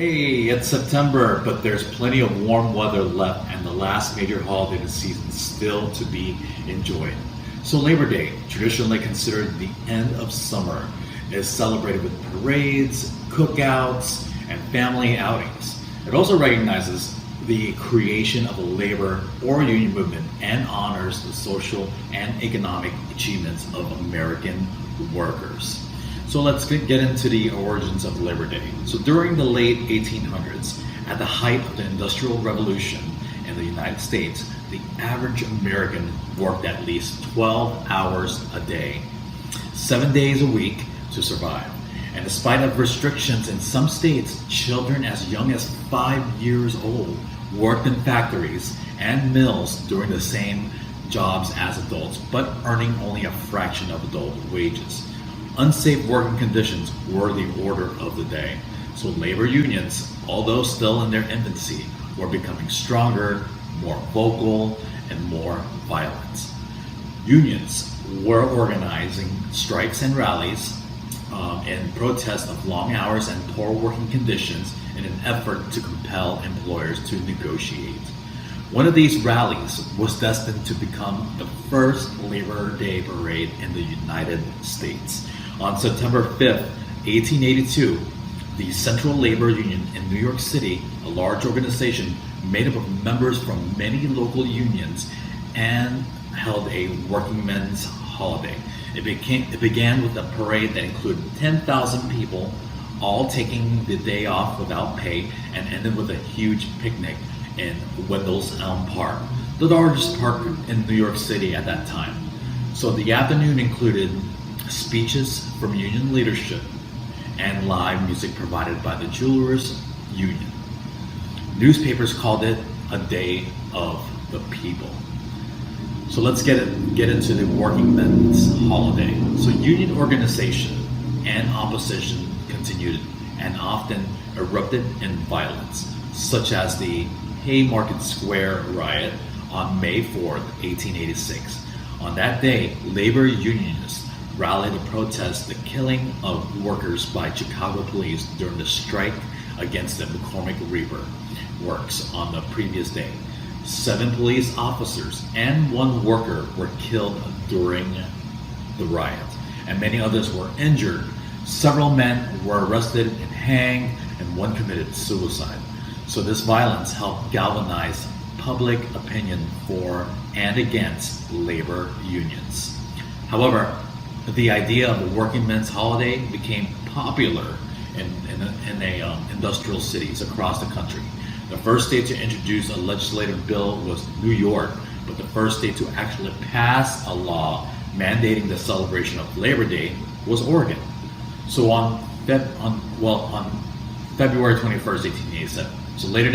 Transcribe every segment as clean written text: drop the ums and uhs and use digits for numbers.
Hey, it's September, but there's plenty of warm weather left and the last major holiday of the season still to be enjoyed. So Labor Day, traditionally considered the end of summer, is celebrated with parades, cookouts, and family outings. It also recognizes the creation of the labor or union movement and honors the social and economic achievements of American workers. So let's get into the origins of Labor Day. So during the late 1800s, at the height of the Industrial Revolution in the United States, the average American worked at least 12 hours a day, 7 days a week to survive. And despite of restrictions in some states, children as young as 5 years old worked in factories and mills doing the same jobs as adults, but earning only a fraction of adult wages. Unsafe working conditions were the order of the day. So labor unions, although still in their infancy, were becoming stronger, more vocal, and more violent. Unions were organizing strikes and rallies in protest of long hours and poor working conditions in an effort to compel employers to negotiate. One of these rallies was destined to become the first Labor Day parade in the United States. On September 5th, 1882, the Central Labor Union in New York City, a large organization made up of members from many local unions, and held a working men's holiday. It began with a parade that included 10,000 people, all taking the day off without pay, and ended with a huge picnic in Wendell's Elm Park, the largest park in New York City at that time. So the afternoon included speeches from union leadership and live music provided by the Jewelers Union. Newspapers called it a day of the people. So let's get into the working men's holiday. So union organization and opposition continued and often erupted in violence, such as the Haymarket Square riot on May 4th, 1886. On that day, labor unionists rallied to protest the killing of workers by Chicago police during the strike against the McCormick Reaper works on the previous day. 7 police officers and 1 worker were killed during the riot, and many others were injured. Several men were arrested and hanged, and 1 committed suicide. So this violence helped galvanize public opinion for and against labor unions. However, the idea of a working men's holiday became popular in industrial cities across the country. The first state to introduce a legislative bill was New York, but the first state to actually pass a law mandating the celebration of Labor Day was Oregon. So on February 21st, 1887. So later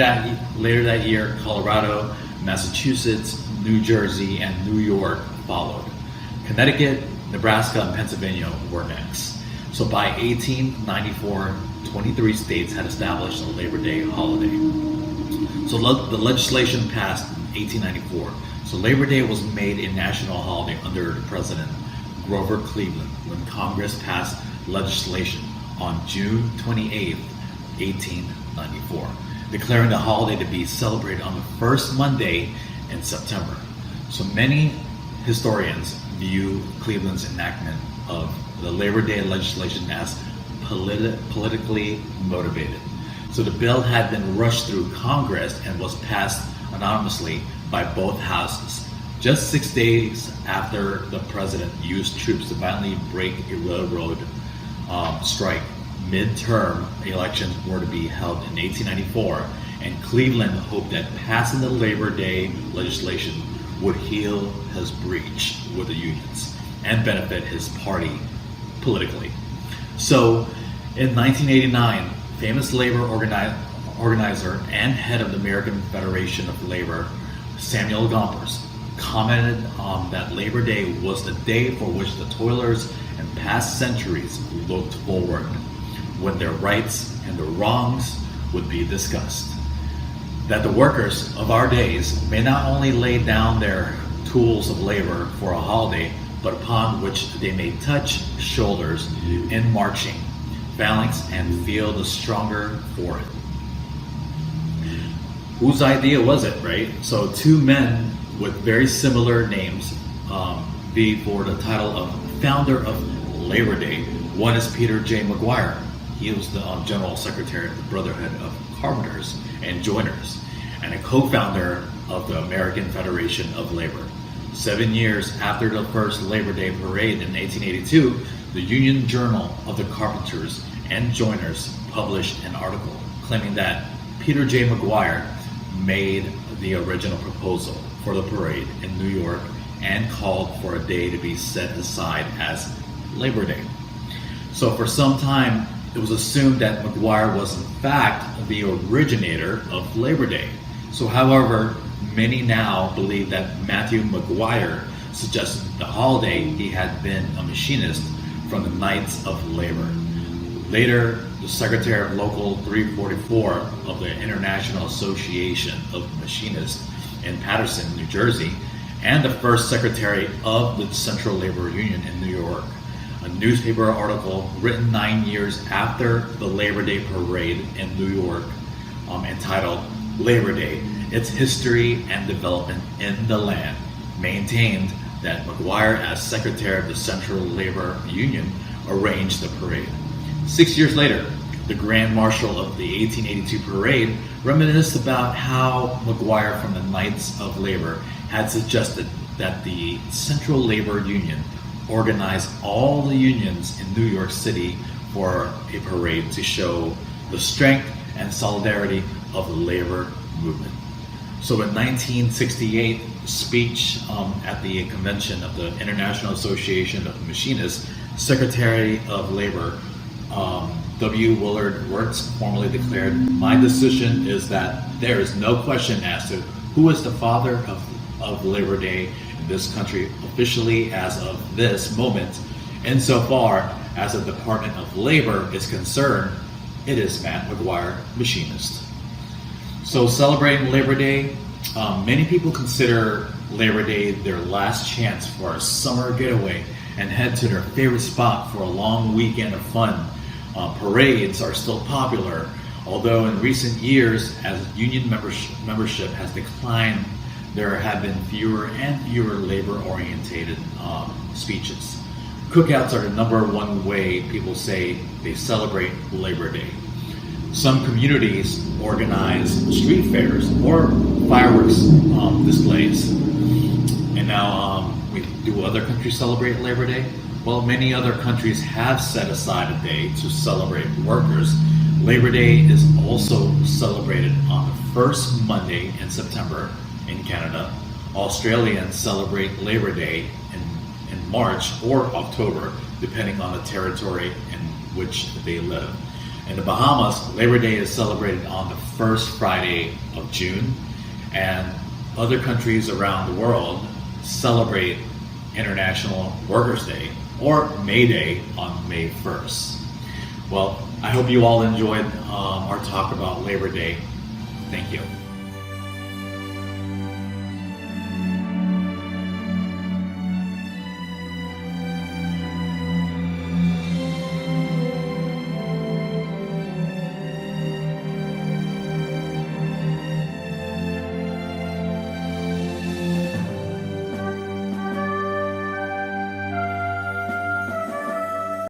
that year, Colorado, Massachusetts, New Jersey, and New York followed. Connecticut, Nebraska, and Pennsylvania were next. So by 1894, 23 states had established a Labor Day holiday. So the legislation passed in 1894. So Labor Day was made a national holiday under President Grover Cleveland when Congress passed legislation on June 28, 1894, declaring the holiday to be celebrated on the first Monday in September. So many historians view Cleveland's enactment of the Labor Day legislation as politically motivated. So the bill had been rushed through Congress and was passed anonymously by both houses. Just 6 days after the president used troops to violently break a railroad strike, midterm elections were to be held in 1894, and Cleveland hoped that passing the Labor Day legislation would heal his breach with the unions and benefit his party politically. So in 1989, famous labor organizer and head of the American Federation of Labor, Samuel Gompers, commented that Labor Day was the day for which the toilers in past centuries looked forward, when their rights and their wrongs would be discussed. That the workers of our days may not only lay down their tools of labor for a holiday, but upon which they may touch shoulders in marching phalanx and feel the stronger for it. Whose idea was it, right? So two men with very similar names vie for the title of founder of Labor Day. One is Peter J. McGuire. He was the General Secretary of the Brotherhood of Carpenters and Joiners and a co-founder of the American Federation of Labor. 7 years after the first Labor Day parade in 1882, the Union Journal of the Carpenters and Joiners published an article claiming that Peter J. McGuire made the original proposal for the parade in New York and called for a day to be set aside as Labor Day. So for some time, it was assumed that McGuire was in fact the originator of Labor Day. So however, many now believe that Matthew McGuire suggested the holiday he had been a machinist from the Knights of Labor. Later, the Secretary of Local 344 of the International Association of Machinists in Paterson, New Jersey, and the first Secretary of the Central Labor Union in New York. A newspaper article written 9 years after the Labor Day parade in New York entitled Labor Day, Its History and Development in the Land, maintained that McGuire, as Secretary of the Central Labor Union, arranged the parade. 6 years later, the Grand Marshal of the 1882 parade reminisced about how McGuire from the Knights of Labor had suggested that the Central Labor Union organize all the unions in New York City for a parade to show the strength and solidarity of the labor movement. So in 1968, speech at the convention of the International Association of Machinists, Secretary of Labor W. Willard Wirtz formally declared, "My decision is that there is no question as to who is the father of Labor Day in this country officially as of this moment. Insofar as the Department of Labor is concerned, it is Matt McGuire, machinist." So celebrating Labor Day, many people consider Labor Day their last chance for a summer getaway and head to their favorite spot for a long weekend of fun. Parades are still popular, although in recent years, as union membership has declined, there have been fewer and fewer labor-oriented speeches. Cookouts are the number one way people say they celebrate Labor Day. Some communities organize street fairs or fireworks displays. And now, do other countries celebrate Labor Day? Well, many other countries have set aside a day to celebrate workers. Labor Day is also celebrated on the first Monday in September in Canada. Australians celebrate Labor Day in March or October, depending on the territory in which they live. In the Bahamas, Labor Day is celebrated on the first Friday of June, and other countries around the world celebrate International Workers' Day or May Day on May 1st. Well, I hope you all enjoyed our talk about Labor Day. Thank you.